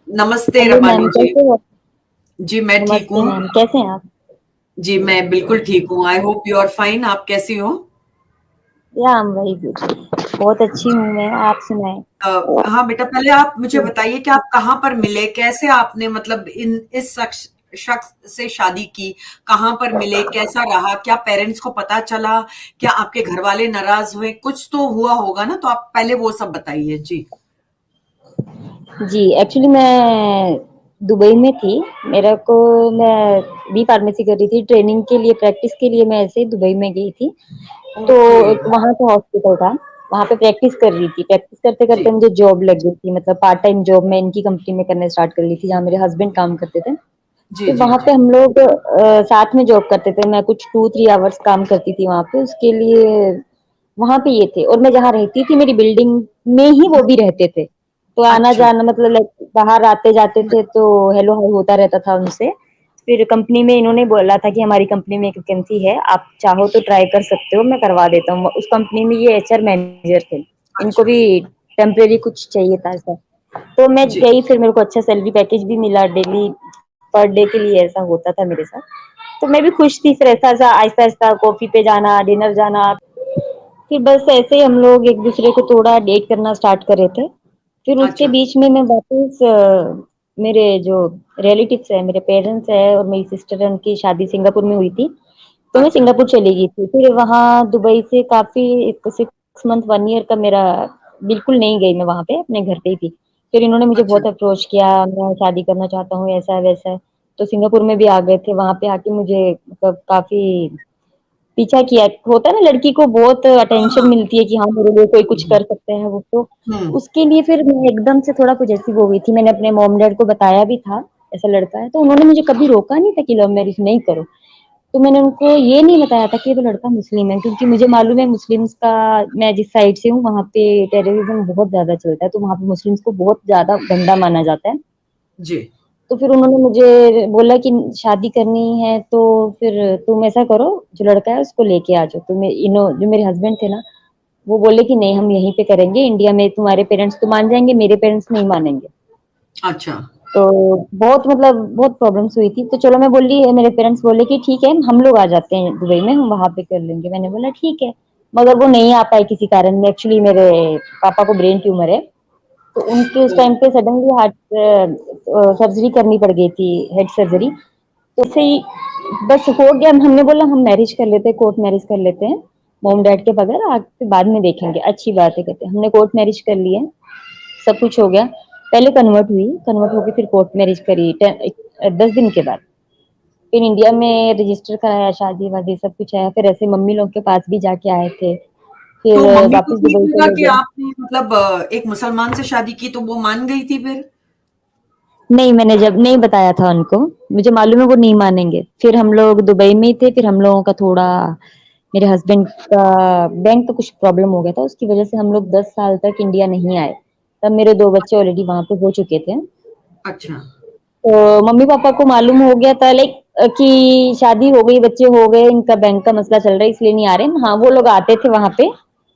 नमस्ते hello Ramani ma'am, जी। कैसे हो? जी मैं ठीक नमस्ते हूँ। मैम, कैसे हैं आप? जी मैं बिल्कुल ठीक हूँ। I hope you are fine. आप कैसी हो? या आई एम वेरी गुड। बहुत अच्छी हूँ मैं। आप सुनाएं। हाँ बेटा, पहले आप मुझे बताइए कि आप कहाँ पर मिले, कैसे आपने मतलब इन इस शख्स शख्स से शादी की, कहाँ पर मिले, कैसा रहा, क्या पेरेंट्स को पता चला, क्या आपके घर वाले नाराज हुए, कुछ तो हुआ होगा ना, तो आप पहले वो सब बताइए जी। जी, एक्चुअली मैं दुबई में थी। मेरा को मैं बी फार्मेसी कर रही थी, ट्रेनिंग के लिए, प्रैक्टिस के लिए मैं ऐसे ही दुबई में गई थी। तो ओके। एक वहाँ का हॉस्पिटल था, वहाँ पे प्रैक्टिस कर रही थी। प्रैक्टिस करते जी करते मुझे जॉब लग गई थी, मतलब पार्ट टाइम जॉब मैं इनकी कंपनी में करना स्टार्ट कर ली थी, जहाँ मेरे हस्बैंड काम करते थे। जी फिर जी वहाँ जी। पे हम लोग साथ में जॉब करते थे। मैं कुछ 2-3 आवर्स काम करती थी वहाँ पे, उसके लिए वहाँ पे ये थे। और मैं जहाँ रहती थी, मेरी बिल्डिंग में ही वो भी रहते थे। तो आना अच्छा। जाना मतलब लाइक बाहर आते जाते थे, तो हेलो हाय होता रहता था उनसे। फिर कंपनी में इन्होंने बोला था कि हमारी कंपनी में एक वैकेंसी है, आप चाहो तो ट्राई कर सकते हो, मैं करवा देता हूँ। उस कंपनी में ये एचआर मैनेजर थे। इनको अच्छा। भी टेम्परेरी कुछ चाहिए था ऐसा। तो मैं जी। गई, फिर मेरे को अच्छा सैलरी पैकेज भी मिला डेली, पर डे के लिए ऐसा होता था मेरे साथ। तो मैं भी खुश थी। फिर ऐसा ऐसा आहिस्ता आहिस्ता कॉफी पे जाना, डिनर जाना। फिर बस ऐसे ही हम लोग एक दूसरे को थोड़ा डेट करना स्टार्ट कर रहे थे। फिर उसके अच्छा। बीच में मैं वापस मेरे जो रिलेटिव्स है, मेरे पेरेंट्स है और मेरी सिस्टर है, उनकी शादी सिंगापुर में हुई थी। तो मैं अच्छा। सिंगापुर चली गई थी। फिर वहाँ दुबई से काफी 6 मंथ 1 ईयर का मेरा बिल्कुल नहीं गई मैं वहाँ पे, अपने घर पे ही थी। फिर इन्होंने मुझे अच्छा। बहुत अप्रोच किया, मैं शादी करना चाहता हूँ, ऐसा है वैसा है। तो सिंगापुर में भी आ गए थे। वहाँ पे आके मुझे मतलब काफी पीछा किया। होता है ना, लड़की को बहुत हाँ अटेंशन हाँ। मिलती है कि हाँ मेरे लिए कोई कुछ हम्म। कर सकते हैं वो। तो हम्म। उसके लिए फिर मैं एकदम से थोड़ा पॉजेसिव हो गई थी। मैंने अपने मॉम डैड को बताया भी था ऐसा लड़का है, तो उन्होंने मुझे कभी रोका नहीं था कि लव मैरिज नहीं करो। तो मैंने उनको ये नहीं बताया था कि ये तो लड़का मुस्लिम है, क्योंकि मुझे मालूम है मुस्लिम्स का, मैं जिस साइड से हूँ वहाँ पे टेररिज्म बहुत ज्यादा चलता है, तो वहाँ पे मुस्लिम्स को बहुत ज्यादा गंदा माना जाता है। जी। तो फिर उन्होंने मुझे बोला कि शादी करनी है तो फिर तुम ऐसा करो, जो लड़का है उसको लेके आ जाओ। तो मैं इनो जो मेरे हस्बैंड थे ना, वो बोले कि नहीं हम यहीं पे करेंगे, इंडिया में तुम्हारे पेरेंट्स तो मान जाएंगे, मेरे पेरेंट्स नहीं मानेंगे। अच्छा। तो बहुत मतलब बहुत प्रॉब्लम्स हुई थी। तो चलो मैं बोली, मेरे पेरेंट्स बोले कि ठीक है हम लोग आ जाते हैं दुबई में, हम वहां पे कर लेंगे। मैंने बोला ठीक है। मगर वो नहीं आ पाए किसी कारण। एक्चुअली मेरे पापा को ब्रेन ट्यूमर है, तो उनके उस ओ। टाइम पे सडनली हार्ट सर्जरी करनी पड़ गई थी, हेड सर्जरी। तो उससे ही बस हो गया। हमने बोला हम मैरिज कर लेते हैं, कोर्ट मैरिज कर लेते हैं, मॉम डैड के बगैर, आगे बाद में देखेंगे, अच्छी बात है कहते हैं। हमने कोर्ट मैरिज कर लिया, सब कुछ हो गया। पहले कन्वर्ट हुई, कन्वर्ट होकर फिर कोर्ट मैरिज करी 10 दिन के बाद। फिर इंडिया में रजिस्टर कराया, शादी वादी सब कुछ आया। फिर ऐसे मम्मी लोग के पास भी जाके आए थे। फिर तो मम्मी को वापस ठीक दुबई लगा चले कि गए। आपने मतलब एक मुसलमान से शादी की, तो वो मान गई थी फिर? नहीं, मैंने जब नहीं बताया था उनको, मुझे मालूम है वो नहीं मानेंगे। फिर हम लोग दुबई में ही थे। फिर हम लोगों का थोड़ा, मेरे हस्बैंड का बैंक का कुछ प्रॉब्लम हो गया था, उसकी वजह से हम लोग 10 साल तक इंडिया नहीं आए। तब मेरे 2 बच्चे ऑलरेडी वहां पे हो चुके थे। अच्छा। तो मम्मी पापा को मालूम हो गया था लाइक कि शादी हो गई, बच्चे हो गए, इनका बैंक का मसला चल रहा है, इसलिए नहीं आ रहे। हाँ वो लोग आते थे वहां पे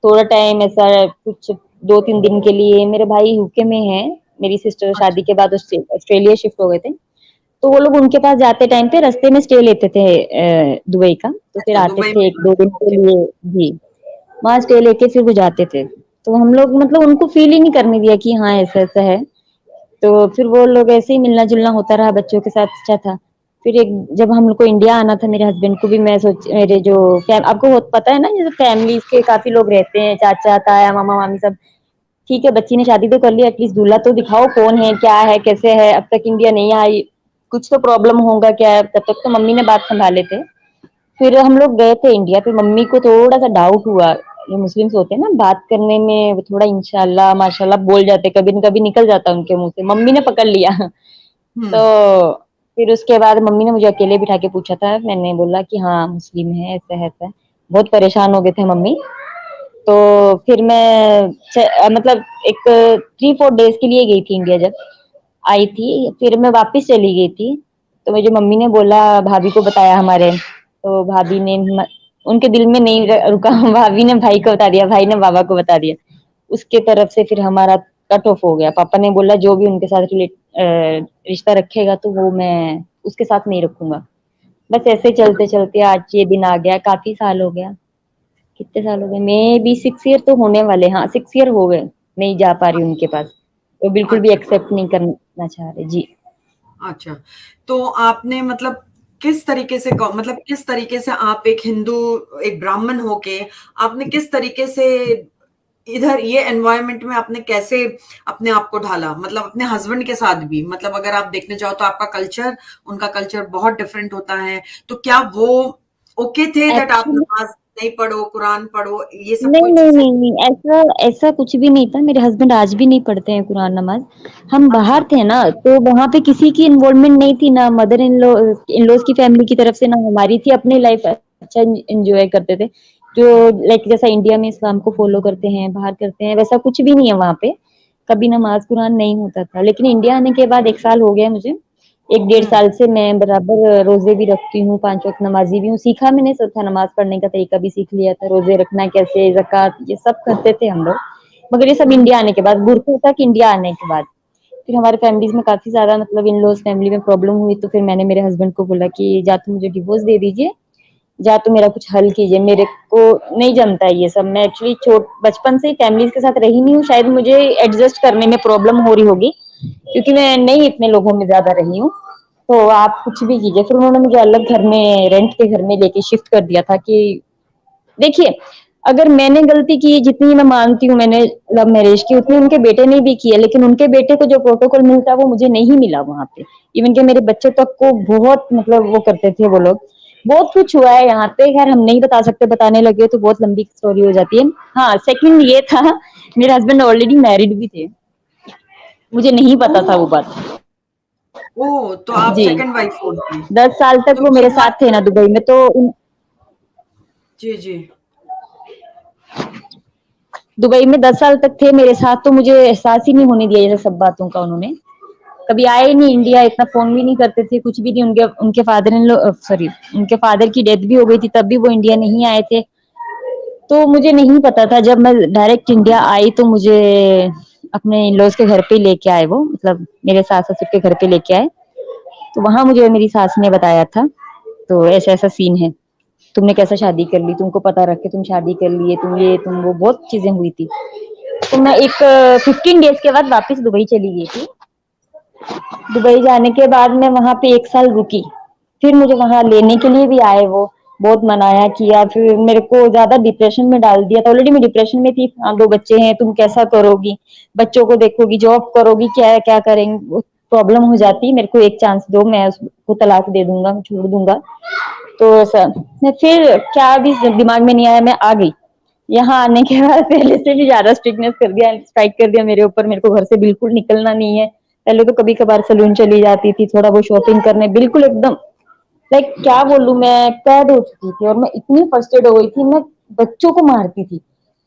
थोड़ा टाइम ऐसा, कुछ 2-3 दिन के लिए। मेरे भाई यूके में है, मेरी सिस्टर शादी अच्छा। के बाद ऑस्ट्रेलिया शिफ्ट हो गए थे। तो वो लोग उनके पास जाते टाइम पे रास्ते में स्टे लेते थे दुबई का। तो फिर अच्छा, आते दुबई थे में एक दो था। दिन के ओके। लिए। जी, वहां स्टे लेके फिर वो जाते थे। तो हम लोग मतलब उनको फील ही नहीं करने दिया कि हाँ ऐसा ऐसा है। तो फिर वो लोग ऐसे ही मिलना जुलना होता रहा, बच्चों के साथ अच्छा था। फिर एक जब हम लोग को इंडिया आना था, मेरे हस्बैंड को भी, मैं सोच मेरे जो आपको पता है ना, जैसे फैमिली के काफी लोग रहते हैं, चाचा ताया मामा मामी सब। ठीक है, बच्ची ने शादी तो कर ली, एटलीस्ट दूल्हा तो दिखाओ कौन है क्या है कैसे है, अब तक इंडिया नहीं आई, कुछ तो प्रॉब्लम होगा क्या है। तब तक तो मम्मी ने बात संभाले थे। फिर हम लोग गए थे इंडिया। फिर मम्मी को थोड़ा सा डाउट हुआ, जो मुस्लिम्स होते हैं ना बात करने में, वो थोड़ा इंशाल्लाह माशाल्लाह बोल जाते, कभी न कभी निकल जाता उनके मुंह से। मम्मी ने पकड़ लिया। तो हम्म। फिर उसके बाद मम्मी ने मुझे अकेले बिठा के पूछा था, मैंने बोला कि हाँ मुस्लिम है, ऐसा है ऐसा है। बहुत परेशान हो गए थे मम्मी। तो फिर मैं मतलब एक 3-4 डेज के लिए गई थी इंडिया। जब आई थी फिर मैं वापस चली गई थी। तो मुझे मम्मी ने बोला, भाभी को बताया हमारे। तो भाभी ने उनके दिल में नहीं रुका। भाभी ने भाई को बता दिया, भाई ने बाबा को बता दिया। उसके तरफ से फिर हमारा कट ऑफ हो गया। पापा ने बोला जो भी उनके साथ रिश्ता रखेगा तो वो मैं उसके साथ नहीं रखूंगा। बस ऐसे चलते चलते आज ये दिन आ गया, काफी साल हो गया। कितने साल हो गए, मे बी 6 ईयर तो होने वाले, हाँ 6 ईयर हो गए। नहीं जा पा रही हूँ उनके पास, वो बिल्कुल भी अच्छा, एक्सेप्ट नहीं करना चाह रहे जी। अच्छा। तो आपने मतलब किस तरीके से मतलब किस तरीके से आप एक हिंदू, एक ब्राह्मण होके आपने किस तरीके से इधर ये एनवायरनमेंट में आपने कैसे अपने आप को ढाला? मतलब अपने हस्बैंड के साथ भी, मतलब अगर आप देखने जाओ तो आपका कल्चर, उनका कल्चर बहुत डिफरेंट होता है। तो क्या वो ओके थे दैट आप एक्चुअली नमाज नहीं पढ़ो, कुरान पढ़ो, ये सब नहीं कोई नहीं चीजें? नहीं नहीं, ऐसा ऐसा कुछ भी नहीं था। मेरे हस्बैंड आज भी नहीं पढ़ते हैं कुरान नमाज। हम अच्छा, बाहर थे ना, तो वहां पे किसी की इन्वॉल्वमेंट नहीं थी, ना मदर इन लॉज की फैमिली की तरफ से, ना हमारी थी। अपनी लाइफ अच्छा एंजॉय करते थे, जो लाइक जैसा इंडिया में इस्लाम को फॉलो करते हैं, बाहर करते हैं, वैसा कुछ भी नहीं है वहां पे। कभी नमाज कुरान नहीं होता था। लेकिन इंडिया आने के बाद 1 साल हो गया मुझे, 1 डेढ़ साल से मैं बराबर रोजे भी रखती हूँ, 5 वक्त नमाजी भी हूँ। सीखा मैंने सब था, नमाज पढ़ने का तरीका भी सीख लिया था, रोजे रखना कैसे, ज़कात, ये सब करते थे हम लोग। मगर ये सब हम्म, इंडिया आने के बाद, गुरु तक इंडिया आने के बाद फिर हमारे फैमिलीज में काफी ज्यादा मतलब इन लॉज फैमिली में प्रॉब्लम हुई। तो फिर मैंने मेरे हस्बैंड को बोला कि जा तो मुझे डिवोर्स दे दीजिए, या तो मेरा कुछ हल कीजिए, मेरे को नहीं जमता है ये सब। मैं एक्चुअली छोट बचपन से ही फैमिलीज के साथ रही नहीं हूँ, शायद मुझे एडजस्ट करने में प्रॉब्लम हो रही होगी, क्योंकि मैं नहीं इतने लोगों में ज्यादा रही हूँ। तो आप कुछ भी कीजिए। फिर उन्होंने मुझे अलग घर में, रेंट के घर में लेके शिफ्ट कर दिया था कि देखिए, अगर मैंने गलती की, जितनी मैं मानती हूँ मैंने लव मैरिज की, उतनी उनके बेटे ने भी की है। लेकिन उनके बेटे को जो प्रोटोकॉल मिलता है वो मुझे नहीं मिला वहां पे। इवन के मेरे बच्चे तक को बहुत मतलब वो करते थे वो लोग। बहुत कुछ हुआ है यहाँ पे, खैर हम नहीं बता सकते, बताने लगे तो बहुत लंबी स्टोरी हो जाती है। हाँ, सेकंड ये था, मेरे हस्बैंड ऑलरेडी मैरिड भी थे, मुझे नहीं ओ, पता था वो बात। ओ, तो आप जी, सेकंड वाइफ हो उनकी? 10 साल तक तो वो ये मेरे बात, साथ थे ना दुबई में, तो जी, जी। दुबई में 10 साल तक थे मेरे साथ, तो मुझे एहसास ही नहीं होने दिया ये सब बातों का। उन्होंने कभी आए ही नहीं इंडिया, इतना फोन भी नहीं करते थे, कुछ भी नहीं। उनके उनके फादर इन सॉरी, उनके फादर की डेथ भी हो गई थी, तब भी वो इंडिया नहीं आए थे। तो मुझे नहीं पता था। जब मैं डायरेक्ट इंडिया आई तो मुझे अपने इन लॉज के घर पे लेके आए वो, मतलब मेरे सास ससुर के घर पे लेके आए। तो वहां मुझे मेरी सास ने बताया था, तो ऐसा ऐसा सीन है, तुमने कैसा शादी कर ली, तुमको पता रख के तुम शादी कर लिए, तुम ये तुम वो, बहुत चीजें हुई थी। तो मैं एक 15 डेज के बाद वापस दुबई चली गई थी। दुबई जाने के बाद मैं वहां पे 1 साल रुकी। फिर मुझे वहां लेने के लिए भी आए वो, बहुत मनाया किया। फिर मेरे को ज्यादा डिप्रेशन में डाल दिया था। ऑलरेडी मैं डिप्रेशन में थी, हाँ 2 बच्चे हैं, तुम कैसा करोगी, बच्चों को देखोगी, जॉब करोगी, क्या क्या करेंगे, प्रॉब्लम हो जाती। मेरे को एक चांस दो, मैं उसको तलाक दे दूंगा, छोड़ दूंगा। तो ऐसा मैं फिर क्या भी दिमाग में नहीं आया, मैं आ गई। यहाँ आने के बाद पहले से भी ज्यादा स्ट्रिक्टनेस कर दिया, स्ट्राइक कर दिया मेरे ऊपर। मेरे को घर से बिल्कुल निकलना नहीं है। पहले तो कभी कभार सलून चली जाती थी, थोड़ा वो शॉपिंग करने, बिल्कुल एकदम लाइक क्या बोलूं, मैं कैद हो चुकी थी। और मैं इतनी फर्स्टेड हो गई थी, मैं बच्चों को मारती थी,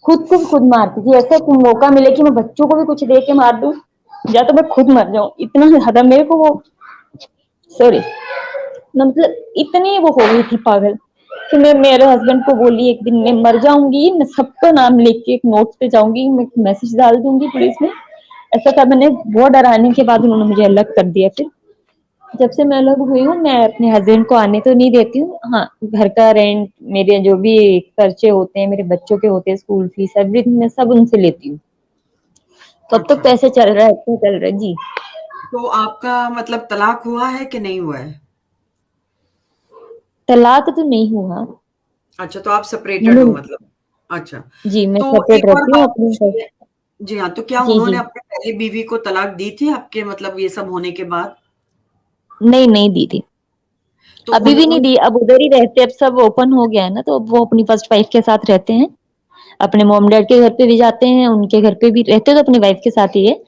खुद को खुद मारती थी। ऐसा मौका मिले कि मैं बच्चों को भी कुछ दे के मार दूं, या तो मैं खुद मर जाऊं, इतना ज्यादा मेरे को वो, सॉरी, मतलब इतनी वो हो गई थी पागल कि मैं मेरे हस्बैंड को बोली एक दिन, मैं मर जाऊंगी, मैं सबका नाम लेके एक नोट पे जाऊंगी, मैं मैसेज डाल दूंगी पुलिस में। ऐसा था। मैंने बहुत डराने के बाद उन्होंने मुझे अलग कर दिया। फिर जब से मैं अलग हुई हूँ, मैं अपने हस्बैंड को आने तो नहीं देती हूँ। हाँ, घर का रेंट, मेरे जो भी खर्चे होते हैं, मेरे बच्चों के होते हैं, स्कूल फीस, एवरीथिंग मैं सब उनसे लेती हूँ। तो अब तक अच्छा, पैसे चल रहा है, अच्छा चल रहा है जी। तो आपका मतलब तलाक हुआ है कि नहीं हुआ है? तलाक तो नहीं हुआ। अच्छा, तो आप सेपरेटेड हो मैंने मतलब। अच्छा, जी, मैं तो सेपरेट एक और रहती हूँ बात अपनी। पूछिए। जी हाँ, तो क्या जी उन्होंने जी, अपने पहली बीवी को तलाक दी थी आपके मतलब ये सब होने के बाद? नहीं नहीं दी थी, तो अभी उन भी नहीं उन दी। अब उधर ही रहते, अब सब ओपन हो गया है ना, तो अब वो अपनी फर्स्ट वाइफ के साथ रहते हैं। अपने मॉम डैड के घर पे भी जाते हैं, उनके घर पे भी रहते तो अपनी वाइफ के साथ ही है,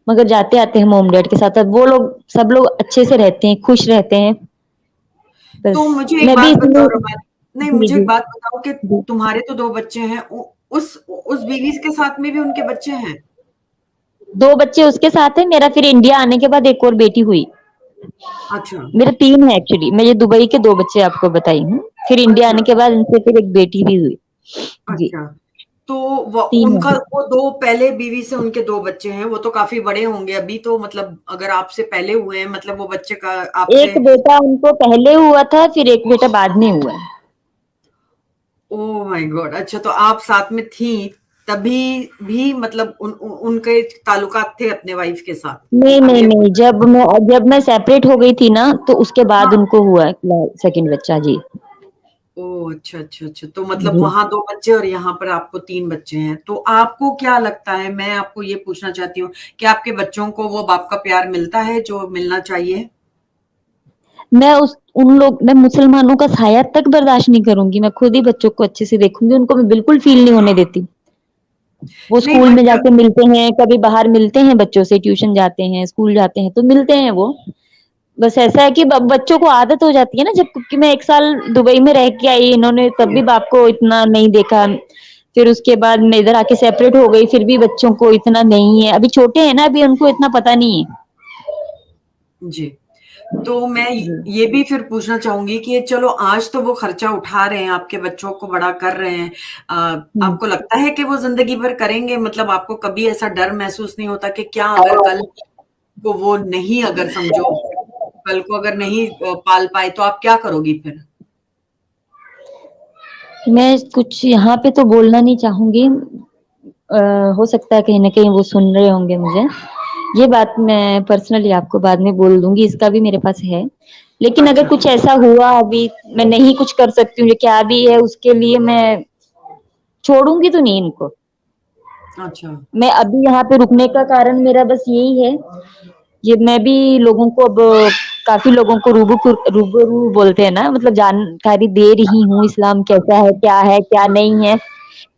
मगर जाते आते हैं मॉम डैड के साथ। अब वो लोग सब लोग अच्छे से रहते हैं, खुश रहते हैं। बस तो मुझे एक मैं भी बात इसमें, बताओ रमान, नहीं जी मुझे एक जी बात बताओ कि जी। तुम्हारे तो 2 बच्चे हैं, उस बीवी के साथ में भी उनके बच्चे हैं? 2 बच्चे उसके साथ है, मेरा फिर इंडिया आने के बाद एक और बेटी हुई। अच्छा, मेरे 3 है एक्चुअली, मैं ये दुबई के 2 बच्चे आपको बताई हूँ। फिर इंडिया अच्छा, आने के बाद इनसे फिर एक बेटी भी हुई। जी। अच्छा। तो वो 3 उनका, है। वो 2 पहले बीवी से उनके 2 बच्चे हैं, वो तो काफ़ी बड़े होंगे अभी तो, मतलब अगर आपसे पहले हुए हैं, मतलब वो बच्चे का एक आपसे। बेटा उनको पहले हुआ था, फिर एक बेटा बाद में हुआ है। Oh my God! अच्छा, तो आप साथ में थीं, तभी भी मतलब उनके ताल्लुकात थे अपने वाइफ के साथ, नहीं, नहीं, अगले नहीं, पुरुष। जब मैं सेपरेट हो गई थी ना, तो उसके बाद हाँ। उनको हुआ सेकंड बच्चा। जी। ओह! अच्छा, अच्छा, अच्छा। तो मतलब जी। वहाँ 2 बच्चे और यहाँ पर आपको 3 बच्चे हैं। तो आपको क्या लगता है, मैं आपको ये पूछना चाहती हूँ कि आपके बच्चों को वो बाप का प्यार मिलता है जो मिलना चाहिए? मैं मुसलमानों का साया तक बर्दाश्त नहीं करूँगी। मैं खुद ही बच्चों को अच्छे से देखूँगी, उनको मैं बिल्कुल फ़ील नहीं होने देती। वो नहीं, स्कूल में बट जाके मिलते हैं, कभी बाहर मिलते हैं बच्चों से, ट्यूशन जाते हैं, स्कूल जाते हैं, तो मिलते हैं वो। बस ऐसा है कि बच्चों को आदत हो जाती है ना, जब क्योंकि मैं 1 साल दुबई में रह के आई, इन्होंने तब भी बाप को इतना नहीं देखा। फिर उसके बाद मैं इधर आके सेपरेट हो गई, फिर भी बच्चों को इतना नहीं है। अभी छोटे हैं ना, अभी उनको इतना पता नहीं है। जी। तो मैं जी। ये भी फिर पूछना चाहूँगी कि चलो आज तो वो खर्चा उठा रहे हैं, आपके बच्चों को बड़ा कर रहे हैं। हुँ। आपको लगता है कि वो ज़िंदगी भर करेंगे? मतलब आपको कभी ऐसा डर महसूस नहीं होता कि क्या अगर कल को वो नहीं, अगर समझो, कल को अगर नहीं पाल पाए तो आप क्या करोगी फिर? मैं कुछ यहाँ पे तो बोलना नहीं चाहूँगी। हो सकता है कहीं न कहीं वो सुन रहे होंगे मुझे। ये बात मैं पर्सनली आपको बाद में बोल दूँगी, इसका भी मेरे पास है। लेकिन अगर अच्छा, कुछ ऐसा हुआ अभी, मैं नहीं कुछ कर सकती हूँ, ये क्या भी है उसके लिए मैं छोड़ूँगी तो नहीं इनको। अच्छा। मैं अभी यहाँ पे रुकने का कारण मेरा बस यही है, ये मैं भी लोगों को अब काफ़ी लोगों को रूबरू बोलते हैं ना, मतलब जानकारी दे रही हूँ इस्लाम कैसा है, क्या नहीं है।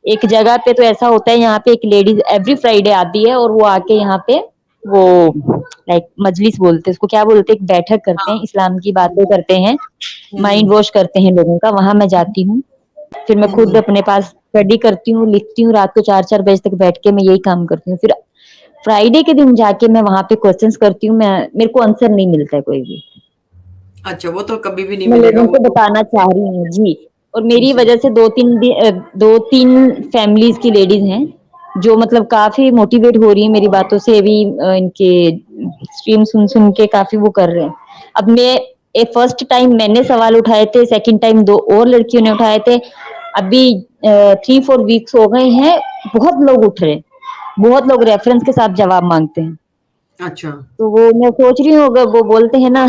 एक जगह पे तो ऐसा होता है, यहाँ पे एक लेडीज़ एवरी फ्राइडे आती है और वो आके यहाँ पे वो लाइक मजलिस बोलते हैं उसको, क्या बोलते हैं, एक बैठक करते हाँ। हैं, इस्लाम की हुँ, बातें करते हैं, हुँ, माइंड हुँ। वॉश करते हैं लोगों का, वहाँ मैं जाती हूँ। फिर मैं हुँ, खुद हुँ। अपने पास स्टडी करती हूँ, लिखती हूँ, रात को 4-4 बजे तक बैठ के मैं यही काम करती हूँ। फिर फ्राइडे के दिन जाके मैं वहाँ पे क्वेश्चन्स करती हूँ, मैं मेरे को आंसर नहीं मिलता है कोई भी। अच्छा, वो तो कभी भी नहीं मैं मिलेगा, लोगों वो को तो। बताना चाह रही हूँ। जी। और मेरी जी। वजह से 2-3 फैमिलीज़ की लेडीज़ हैं, जो मतलब काफ़ी मोटिवेट हो रही हैं मेरी बातों से भी, इनके स्ट्रीम सुन-सुन के काफ़ी वो कर रहे हैं। अब फर्स्ट टाइम मैंने सवाल उठाए थे, सेकंड टाइम 2 और लड़कियों ने उठाए थे। अभी 3-4 वीक्स हो गए हैं, बहुत लोग उठ रहे हैं। बहुत लोग रेफरेंस के साथ जवाब माँगते हैं। अच्छा, तो वो मैं सोच रही हूँ, अगर वो बोलते हैं ना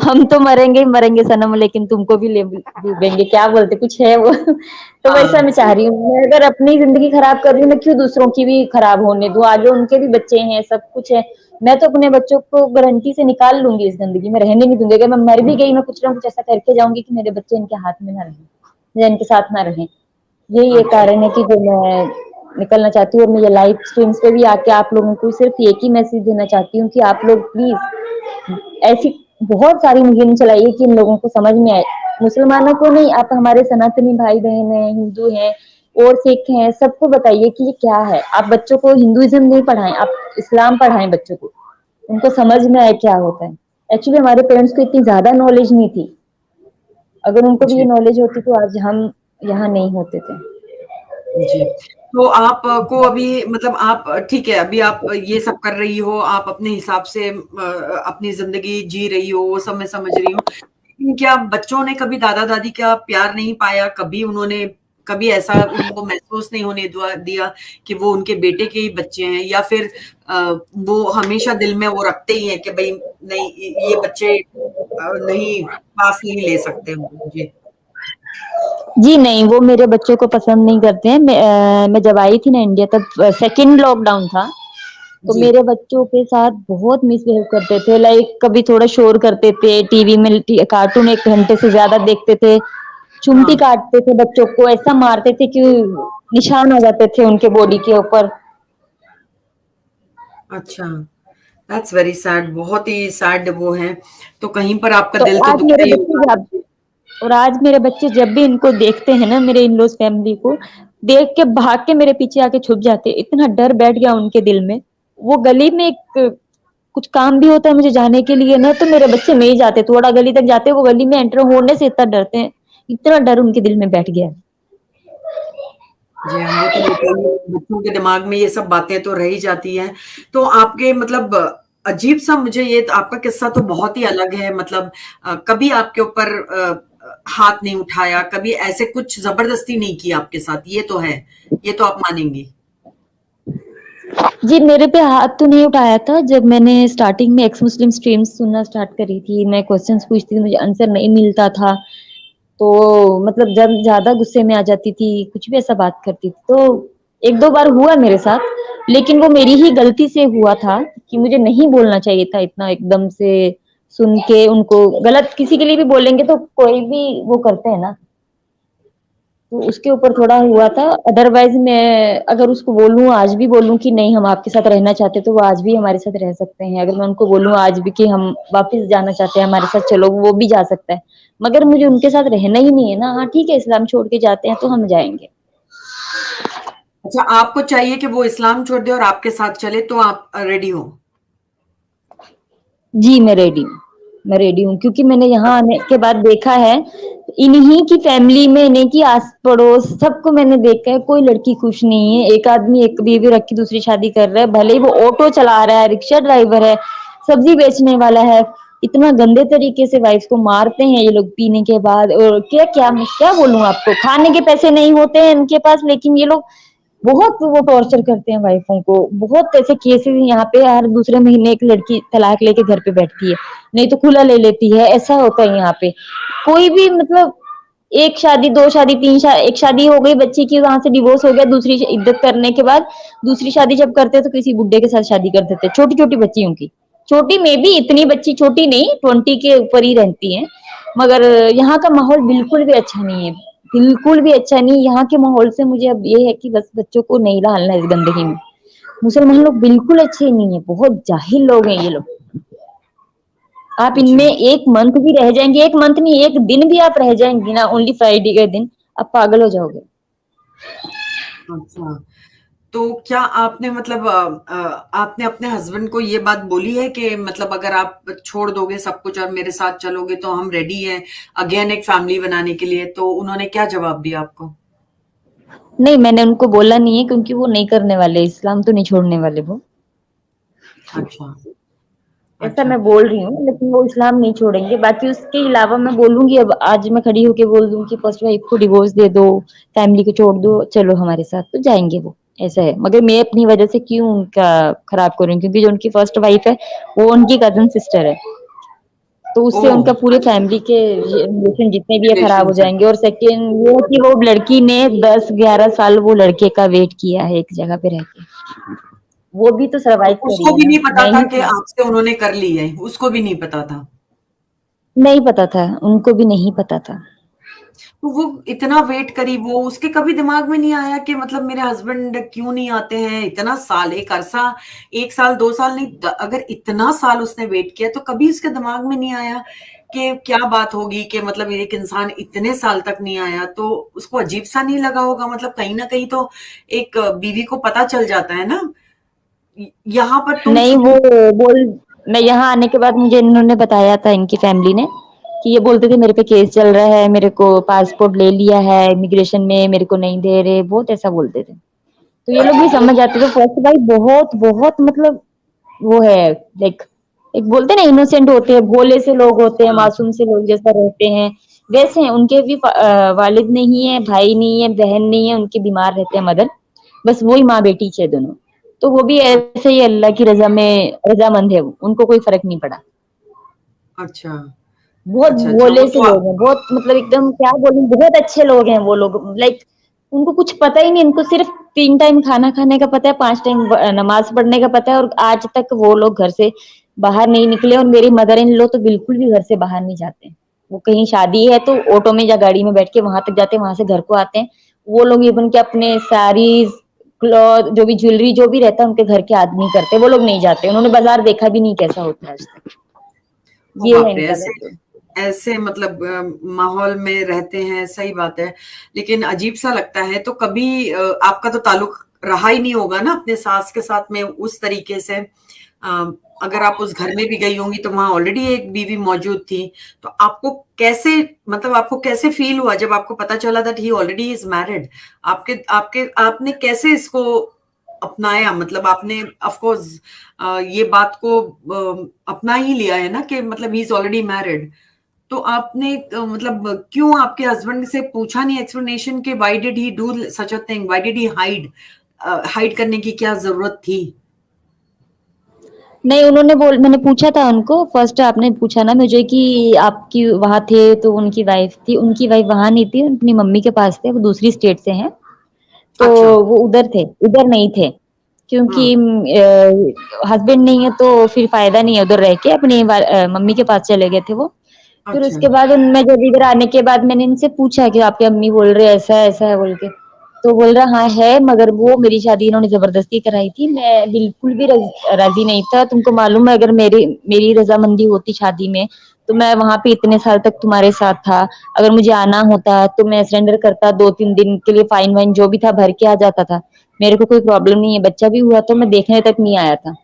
हम तो मरेंगे ही मरेंगे सनम, लेकिन तुमको भी ले डूबेंगे, क्या बोलते कुछ है वो तो वैसा हाँ, मैं चाह सही। रही हूँ, मैं अगर अपनी जिंदगी खराब कर रही हूँ, मैं क्यों दूसरों की भी खराब होने दूं, आगे उनके भी बच्चे हैं, सब कुछ है। मैं तो अपने बच्चों को गारंटी से निकाल लूंगी इस जिंदगी में, रहने नहीं दूंगी। अगर मैं मर भी गई, मैं कुछ ना कुछ ऐसा करके जाऊंगी कि मेरे बच्चे इनके हाथ में ना रहें या इनके साथ ना रहें। यही एक अच्छा, कारण है कि जो मैं निकलना चाहती हूँ, और मैं ये लाइव स्ट्रीम्स पे भी आके आप लोगों को सिर्फ एक ही मैसेज देना चाहती हूँ कि आप लोग प्लीज ऐसी बहुत सारी मुहिम चलाइए कि इन लोगों को समझ में आए। मुसलमानों को नहीं, आप हमारे सनातनी भाई बहन हैं, हिंदू हैं और सिख हैं, सबको बताइए कि ये क्या है। आप बच्चों को हिंदुइज्म नहीं पढ़ाएं, आप इस्लाम पढ़ाएं बच्चों को, उनको समझ में आए क्या होता है। एक्चुअली हमारे पेरेंट्स को इतनी ज्यादा नॉलेज नहीं थी, अगर उनको भी ये जी, नॉलेज होती तो आज हम यहाँ नहीं होते थे। जी। तो आपको अभी मतलब आप ठीक है, अभी आप ये सब कर रही हो, आप अपने हिसाब से अपनी ज़िंदगी जी रही हो, वो सब मैं समझ रही हूँ। लेकिन क्या बच्चों ने कभी दादा-दादी का प्यार नहीं पाया? कभी उन्होंने, कभी ऐसा उनको महसूस नहीं होने दिया कि वो उनके बेटे के ही बच्चे हैं, या फिर वो हमेशा दिल में वो रखते ही हैं कि भई नहीं, ये बच्चे नहीं, पास नहीं ले सकते हम? जी। जी नहीं, वो मेरे बच्चों को पसंद नहीं करते हैं। मैं जब आई थी ना इंडिया, तब सेकंड लॉकडाउन था, तो जी। मेरे बच्चों के साथ बहुत मिसबिहेव करते थे। लाइक कभी थोड़ा शोर करते थे, टीवी में कार्टून 1 घंटे से ज़्यादा देखते थे, चुमटी हाँ। काटते थे बच्चों को, ऐसा मारते थे कि निशान आ जाते थे उनके बॉडी के ऊपर। अच्छा, दैट्स वेरी सैड, बहुत ही सैड वो है। तो कहीं पर आपका तो दिल तो आज दुखता मेरे ही बच्चे होगा। जब और आज मेरे बच्चे जब भी इनको देखते हैं ना, मेरे इन-लॉज़ फैमिली को, देख के भाग के मेरे पीछे आके छुप जाते हैं। इतना डर बैठ गया उनके दिल में। वो गली में एक कुछ काम भी होता है मुझे जाने के लिए ना, तो मेरे बच्चे नहीं जाते, थोड़ा गली तक जाते हैं, वो गली में एंटर होने से इतना डरते हैं। इतना डर उनके दिल में बैठ गया है। जी हाँ, वो तो होता ही है, बच्चों के दिमाग में ये सब बातें तो रह ही जाती हैं। तो आपके मतलब अजीब-सा मुझे ये आपका किस्सा तो बहुत ही अलग है मतलब कभी आपके ऊपर हाथ नहीं उठाया, कभी ऐसे कुछ ज़बरदस्ती नहीं की आपके साथ, ये तो है। ये तो आप मानेंगी। जी, मेरे पे हाथ तो नहीं उठाया था, जब मैंने स्टार्टिंग में एक्स मुस्लिम स्ट्रीम्स सुनना स्टार्ट करी थी, मैं क्वेश्चन्स पूछती थी, मुझे आंसर नहीं मिलता था, तो मतलब जब ज़्यादा गुस्से में आ जाती थी, कुछ भी ऐसा बात करती थी, तो 1-2 बार हुआ मेरे साथ, लेकिन वो मेरी ही गलती से हुआ था कि मुझे नहीं बोलना चाहिए था इतना एकदम से सुन के उनको गलत किसी के लिए भी बोलेंगे तो कोई भी वो करते हैं ना, तो उसके ऊपर थोड़ा हुआ था। अदरवाइज मैं अगर उसको बोलूँ आज भी बोलूँ कि नहीं हम आपके साथ रहना चाहते तो वो आज भी हमारे साथ रह सकते हैं। अगर मैं उनको बोलूँ आज भी कि हम वापस जाना चाहते हैं हमारे साथ चलो वो भी जा सकता है। मगर मुझे उनके साथ रहना ही नहीं है ना। हाँ ठीक है इस्लाम छोड़ के जाते हैं तो हम जाएंगे। अच्छा, आपको चाहिए कि वो इस्लाम छोड़ दे और आपके साथ चले तो आप रेडी हो? जी, मैं रेडी हूँ क्योंकि मैंने यहाँ आने के बाद देखा है, इन्हीं की फैमिली में, इन्हीं की आस-पड़ोस सबको मैंने देखा है, कोई लड़की खुश नहीं है। एक आदमी एक बीवी रख के दूसरी शादी कर रहा है, भले ही वो ऑटो चला रहा है, रिक्शा ड्राइवर है, सब्जी बेचने वाला है। इतना गंदे तरीके से वाइफ को मारते हैं ये लोग पीने के बाद और क्या-क्या मैं क्या बोलूँ आपको? खाने के पैसे नहीं होते हैं इनके पास लेकिन ये लोग बहुत वो टॉर्चर करते हैं वाइफों को। बहुत ऐसे केसेस यहाँ पे हर दूसरे महीने एक लड़की तलाक लेके घर पे बैठती है, नहीं तो खुला ले लेती है, ऐसा होता है यहाँ पे। कोई भी मतलब एक शादी, 2 शादी, 3 एक शादी हो गई बच्ची की वहाँ से डिवोर्स हो गया दूसरी इद्दत करने के बाद, दूसरी शादी जब करते हैं तो किसी बुड्ढे के साथ शादी कर देते हैं, छोटी-छोटी बच्चियों की। छोटी में भी इतनी बच्ची छोटी नहीं, 20 के ऊपर ही रहती हैं। मगर यहाँ का माहौल बिल्कुल भी अच्छा नहीं है। बिल्कुल भी अच्छा नहीं, यहाँ के माहौल से मुझे अब ये है कि बस बच्चों को नहीं डालना इस गंदगी में। मुसलमान लोग बिल्कुल अच्छे नहीं है, बहुत जाहिल लोग हैं ये लोग। आप अच्छा, इनमें 1 मंथ भी रह जाएँगे, 1 मंथ नहीं 1 दिन भी आप रह जाएँगी ना ओनली फ्राइडे के दिन, आप पागल हो जाओगे। अच्छा। तो क्या आपने मतलब आपने अपने हस्बैंड को ये बात बोली है कि मतलब अगर आप छोड़ दोगे सब कुछ और मेरे साथ चलोगे तो हम रेडी हैं अगेन एक फैमिली बनाने के लिए, तो उन्होंने क्या जवाब दिया आपको? नहीं, मैंने उनको बोला नहीं है क्योंकि वो नहीं करने वाले, इस्लाम तो नहीं छोड़ने वाले वो। अच्छा, ऐसा अच्छा। मैं बोल रही हूँ, लेकिन वो इस्लाम नहीं छोड़ेंगे। बाकी उसके अलावा मैं बोलूँगी अब आज मैं खड़ी होके बोल दूँ कि फर्स्ट वाइफ को डिवोर्स दे दो, फैमिली को छोड़ दो, चलो हमारे साथ, तो जाएँगे वो, ऐसा है। मगर मैं अपनी वजह से क्यों उनका खराब करूँ क्योंकि जो उनकी फर्स्ट वाइफ है, वो उनकी कज़न सिस्टर है। तो उससे ओह! उनका पूरे फैमिली के रिलेशन जितने भी है खराब हो रिलेशंस है। जाएँगे और सेकंड ये है कि वो लड़की ने 10-11 साल वो लड़के का वेट किया है एक जगह पे रह के। वो भी तो तो सर्वाइव करी उसको है भी ना, नहीं पता था नहीं कि की। आपसे उन्होंने कर ली है, उसको भी नहीं पता था। नहीं पता था, उनको भी नहीं पता था। तो वो इतना वेट करी वो उसके कभी दिमाग में नहीं आया कि मतलब मेरे हस्बैंड क्यों नहीं आते हैं इतना साल एक अरसा 1 साल 2 साल नहीं अगर इतना साल उसने वेट किया तो कभी उसके दिमाग में नहीं आया कि क्या बात होगी कि मतलब एक इंसान इतने साल तक नहीं आया तो उसको अजीब सा नहीं लगा होगा मतलब कहीं ना कहीं तो एक बीवी को पता चल जाता है ना यहाँ पर तुम नहीं वो सुन बोल मैं यहाँ आने के बाद मुझे इन्होंने बताया था इनकी फैमिली ने कि ये बोलते थे मेरे पे केस चल रहा है, मेरे को पासपोर्ट ले लिया है इमिग्रेशन में, मेरे को नहीं दे रहे, बहुत ऐसा बोलते थे। तो ये लोग अच्छा भी वो समझ जाते थे फर्स्ट भाई बहुत बहुत मतलब वो है लाइक एक बोलते हैं ना इनोसेंट होते हैं, भोले से लोग होते हैं, हाँ मासूम से लोग जैसा रहते हैं, वैसे हैं। उनके भी वालिद नहीं है, भाई नहीं है, बहन नहीं है, उनके बीमार रहते हैं मदर। बस वही माँ बेटी थे दोनों। तो वो भी ऐसे ही अल्लाह की रज़ा में रज़ामंद है वो, उनको कोई फ़र्क नहीं पड़ा। अच्छा बहुत अच्छा अच्छा वो भोले से तो लोग हैं, बहुत मतलब एकदम क्या बोलूँ बहुत अच्छे लोग हैं वो लोग लाइक उनको कुछ पता ही नहीं, उनको सिर्फ 3 टाइम खाना खाने का पता है, 5 टाइम नमाज़ पढ़ने का पता है और आज तक वो लोग घर से बाहर नहीं निकले और मेरी मदर इन लॉ तो बिल्कुल भी घर से बाहर नहीं जाते। वो कहीं शादी है तो ऑटो में या गाड़ी में बैठ के वहाँ तक जाते हैं, वहाँ से घर को आते हैं। वो लोग इवन के अपने साड़ीज़, क्लॉथ जो भी ज्वेलरी जो भी रहता है उनके घर के आदमी करते हैं, वो लोग नहीं जाते। उन्होंने बाज़ार देखा भी नहीं कैसा होता है आज तक। ओ ये है बाप रे इनका ऐसे वैसे। ऐसे मतलब माहौल में रहते हैं सही बात है लेकिन अजीब सा लगता है तो कभी आपका तो ताल्लुक रहा ही नहीं होगा ना अपने सास के साथ में उस तरीके से अगर आप उस घर में भी गई होंगी तो वहां ऑलरेडी एक बीवी मौजूद थी, तो आपको कैसे, मतलब आपको कैसे फील हुआ जब आपको पता चला that he already is married? आपके आपके आपने कैसे इसको अपनाया? मतलब आपने ऑफ कोर्स ये बात को अपना ही लिया है ना कि मतलब ही इज ऑलरेडी मैरिड। तो आपने मतलब क्यों आपके हस्बैंड से पूछा नहीं एक्सप्लेनेशन कि why did he do such a thing, why did he hide? Hide करने की क्या जरूरत थी? नहीं, उन्होंने बोल मैंने पूछा था उनको, फर्स्ट आपने पूछा ना मुझे कि आपकी वहाँ थे, तो उनकी वाइफ थी, उनकी वाइफ वहाँ नहीं थी, अपनी मम्मी के पास थे, वो दूसरी स्टेट से हैं। तो अच्छा। वो उधर थे, इधर नहीं थे, हाँ। क्योंकि हस्बैंड नहीं है तो फिर फायदा नहीं है उधर रह के, अपनी मम्मी के पास चले गए थे वो। फिर अच्छा। उसके बाद मैं जब इधर आने के बाद मैंने इनसे पूछा कि आपकी अम्मी बोल रहे ऐसा है बोल के, तो बोल रहा हाँ है, मगर वो मेरी शादी इन्होंने जबरदस्ती कराई थी, मैं बिल्कुल भी राजी नहीं था। तुमको मालूम है, अगर मेरी मेरी रजामंदी होती शादी में तो मैं वहां पे इतने साल तक तुम्हारे साथ था। अगर मुझे आना होता तो मैं सरेंडर करता, 2-3 दिन के लिए फाइन वाइन जो भी था भर के आ जाता था। मेरे को कोई प्रॉब्लम नहीं है, बच्चा भी हुआ तो मैं देखने तक नहीं आया था।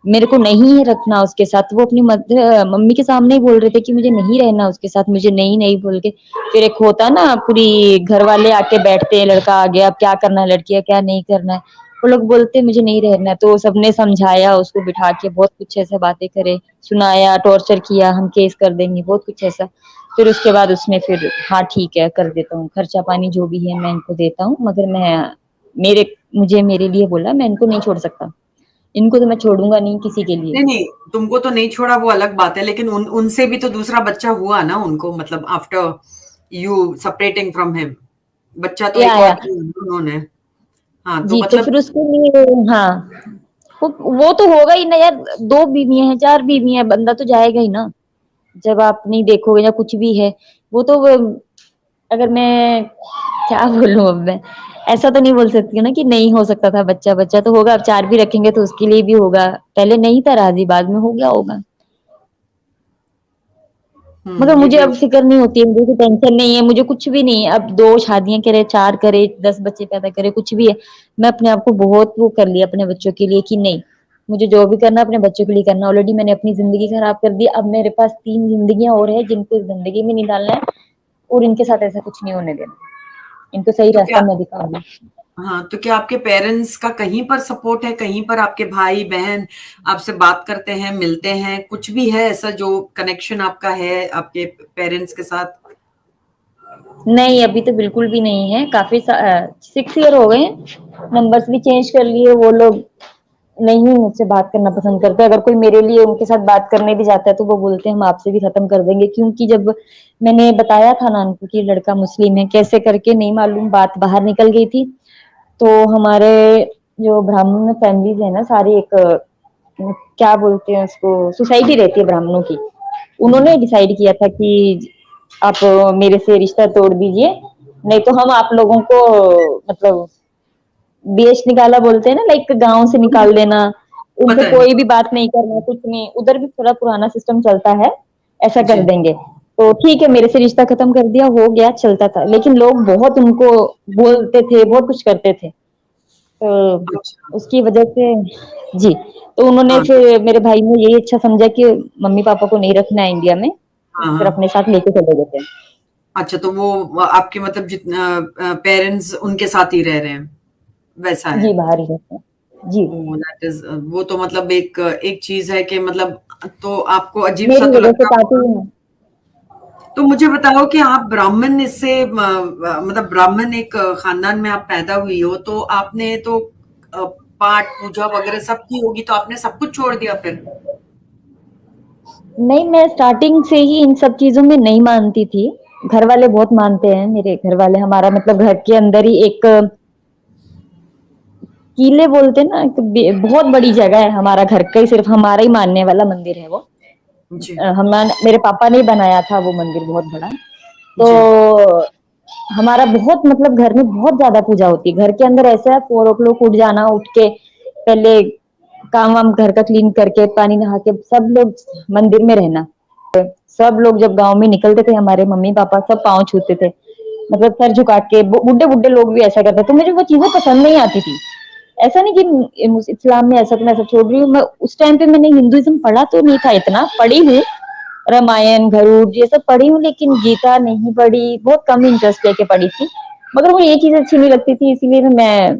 मेरे को नहीं है रखना उसके साथ। वो अपनी मम्मी के सामने ही बोल रहे थे कि मुझे नहीं रहना उसके साथ, मुझे नहीं नहीं बोल के। फिर एक होता ना, पूरी घर वाले आके बैठते हैं, लड़का आ गया अब क्या करना है, लड़की का क्या नहीं करना है। वो लोग बोलते मुझे नहीं रहना है, तो सबने समझाया उसको बिठा के, बहुत कुछ ऐसे बातें करे, सुनाया, टॉर्चर किया, हम केस कर देंगे, बहुत कुछ ऐसा। फिर उसके बाद उसने फिर हाँ ठीक है कर देता हूँ, खर्चा पानी जो भी है मैं इनको देता हूँ, मगर मैं मेरे मुझे मेरे लिए बोला, मैं इनको नहीं छोड़ सकता, इनको तो मैं छोड़ूंगा नहीं किसी के लिए। नहीं नहीं, तुमको तो नहीं छोड़ा वो अलग बात है, लेकिन उनसे भी तो दूसरा बच्चा हुआ ना उनको, मतलब after you separating from him, बच्चा तो एक और या किया उन्होंने। हाँ तो जी, तो मतलब फिर उसके लिए हाँ, वो तो होगा ही ना यार, 2 बीवियां हैं, 4 बीवियां हैं, बंदा तो जाएगा ही ना, जब आप नहीं देखोगे या कुछ भी है। वो तो अगर मैं क्या बोलूं अब मैं, ऐसा तो नहीं बोल सकती हूँ ना कि नहीं हो सकता था बच्चा, बच्चा तो होगा, अब 4 भी रखेंगे तो उसके लिए भी होगा। पहले नहीं था राजी, बाद में हो गया होगा। मगर ये मुझे भी अब फिक्र नहीं होती है, मुझे कोई टेंशन नहीं है, मुझे कुछ भी नहीं है। अब 2 शादियां करे, 4 करे, 10 बच्चे पैदा करे, कुछ भी है, मैं अपने आप को बहुत वो कर लिया अपने बच्चों के लिए कि नहीं, मुझे जो भी करना है अपने बच्चों के लिए करना। ऑलरेडी मैंने अपनी जिंदगी खराब कर दी, अब मेरे पास 3 जिंदगियां और है जिनको इस जिंदगी में नहीं डालना है, और इनके साथ ऐसा कुछ नहीं होने देना, इनको सही तो क्या, रास्ता मैं दिखाऊंगी। हाँ तो क्या आपके पेरेंट्स का कहीं पर सपोर्ट है, कहीं पर आपके भाई बहन आपसे बात करते हैं, मिलते हैं, कुछ भी है ऐसा जो कनेक्शन आपका है आपके पेरेंट्स के साथ? नहीं, अभी तो बिल्कुल भी नहीं है, काफी 6 ईयर हो गए हैं, नंबर्स भी चेंज कर लिए वो लोग, नहीं मुझसे बात करना पसंद करते। अगर कोई मेरे लिए उनके साथ बात करने भी जाता है तो वो बोलते हैं हम आपसे भी खत्म कर देंगे, क्योंकि जब मैंने बताया था ना उनको कि लड़का मुस्लिम है, कैसे करके नहीं मालूम बात बाहर निकल गई थी। तो हमारे जो ब्राह्मण फैमिलीज है ना सारी, एक क्या बोलते हैं उसको, सोसाइटी रहती है ब्राह्मणों की, उन्होंने डिसाइड किया था कि आप मेरे से रिश्ता तोड़ दीजिए, नहीं तो हम आप लोगों को मतलब देश निकाला बोलते हैं ना, लाइक गांव से निकाल देना, उनसे पता है। कोई भी बात नहीं करना, कुछ नहीं, उधर भी थोड़ा पुराना सिस्टम चलता है, ऐसा कर जी। देंगे। तो ठीक है, मेरे से रिश्ता खत्म कर दिया, हो गया, चलता था, लेकिन लोग बहुत उनको बोलते थे, बहुत कुछ करते थे, तो अच्छा। उसकी वजह से जी, तो उन्होंने हाँ फिर मेरे भाई ने यही अच्छा समझा कि मम्मी पापा को नहीं रखना है इंडिया में, हाँ फिर हाँ। अपने साथ लेके चले गए थे। अच्छा, तो वो आपके मतलब जितना पेरेंट्स उनके साथ ही रह रहे हैं, वैसा है? जी, बाहर ही रहते हैं जी। ओह, दैट इज, वो तो मतलब एक एक चीज है कि मतलब, तो आपको अजीब सा मेरी तो वजह से लगता काफी, होगा। तो मुझे बताओ कि आप ब्राह्मण, इससे मतलब ब्राह्मण एक खानदान में आप पैदा हुई हो, तो आपने तो पाठ पूजा वगैरह सब की होगी, तो आपने सब कुछ छोड़ दिया फिर? नहीं, मैं स्टार्टिंग से ही इन सब चीजों में नहीं मानती थी। घर वाले बहुत मानते हैं, मेरे घर वाले, हमारा मतलब घर के अंदर ही एक किले बोलते हैं ना, बहुत बड़ी जगह है, हमारा घर का ही सिर्फ हमारा ही मानने वाला मंदिर है वो। जी। हम मेरे पापा ने बनाया था वो मंदिर, बहुत बड़ा। जी। तो हमारा बहुत मतलब घर में बहुत ज्यादा पूजा होती है, घर के अंदर ऐसा है 4 o'clock उठ जाना, उठ के पहले काम वाम घर का क्लीन करके, पानी नहा के सब लोग मंदिर में रहना। सब लोग जब गांव में निकलते थे, हमारे मम्मी पापा सब पांव छूते थे, मतलब सर झुका के, बुढ़े बुढ़े लोग भी ऐसा करते, तो मुझे वो चीजें पसंद नहीं आती थी। ऐसा नहीं कि इस्लाम में ऐसा तो मैं ऐसा छोड़ रही हूँ, मैं उस टाइम पे मैंने हिंदुइज्म पढ़ा तो नहीं था, इतना पढ़ी हूँ, रामायण गरुड़ ये सब पढ़ी हूँ, लेकिन गीता नहीं पढ़ी, बहुत कम इंटरेस्ट लेके पढ़ी थी। मगर मुझे ये चीज अच्छी नहीं लगती थी, इसीलिए मैं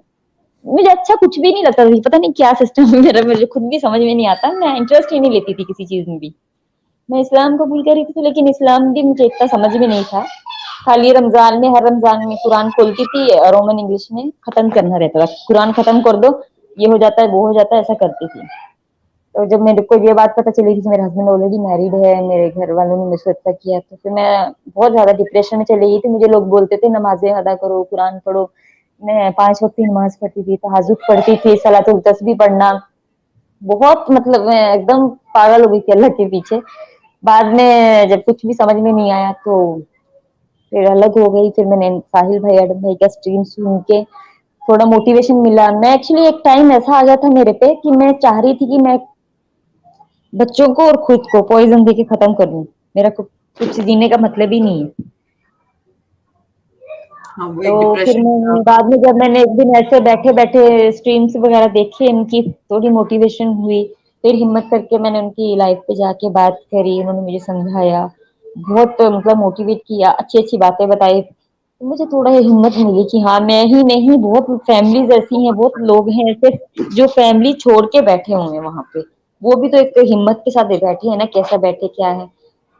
मुझे अच्छा कुछ भी नहीं लगता था, पता नहीं क्या सिस्टम है मेरा, मुझे खुद भी समझ में नहीं आता, मैं इंटरेस्ट ही नहीं लेती थी किसी चीज में भी। मैं इस्लाम कबूल करी थी, लेकिन इस्लाम भी मुझे इतना समझ में नहीं था। खाली रमजान में, हर रमजान में कुरान खोलती थी, रोमन इंग्लिश में खत्म करना रहता था, कुरान खत्म कर दो, ये हो जाता है वो हो जाता है, ऐसा करती थी। तो जब मेरे को ये बात पता चली कि मेरे हस्बैंड ऑलरेडी मैरिड है, मेरे घर वालों ने मुझसे अच्छा किया, तो फिर मैं बहुत ज्यादा डिप्रेशन में चली गई थी। मुझे लोग बोलते थे नमाजें अदा करो, कुरान पढ़ो। मैं 5 वक्त की नमाज पढ़ती थी, तहज्जुद पढ़ती थी, सलातुल तस्बीह पढ़ना, बहुत मतलब मैं एकदम पागल हो गई थी अल्लाह के पीछे। बाद में जब कुछ भी समझ में नहीं आया तो फिर अलग हो गई। फिर मैंने साहिल भाई, एडम भाई का स्ट्रीम सुन के थोड़ा मोटिवेशन मिला। मैं एक्चुअली एक टाइम ऐसा आ गया था मेरे पे कि मैं चाह रही थी कि मैं बच्चों को और खुद को पॉइजन देके खत्म कर दूं, मेरा कुछ जीने का मतलब ही नहीं है। हाँ, वो तो एक फिर डिप्रेशन का। मैं बाद में जब मैंने एक दिन ऐसे बैठे बैठे स्ट्रीम्स वगैरह देखे, इनकी थोड़ी मोटिवेशन हुई, फिर हिम्मत करके मैंने उनकी लाइफ पे जाके बात करी, उन्होंने मुझे समझाया, बहुत मतलब मोटिवेट किया, अच्छी अच्छी बातें बताई, तो मुझे थोड़ा ये हिम्मत मिली कि हाँ मैं ही नहीं, बहुत फैमिलीज ऐसी हैं, बहुत लोग हैं ऐसे जो फैमिली छोड़ के बैठे हुए हैं वहां पे, वो भी तो एक हिम्मत के साथ बैठे हैं ना, कैसा बैठे क्या है।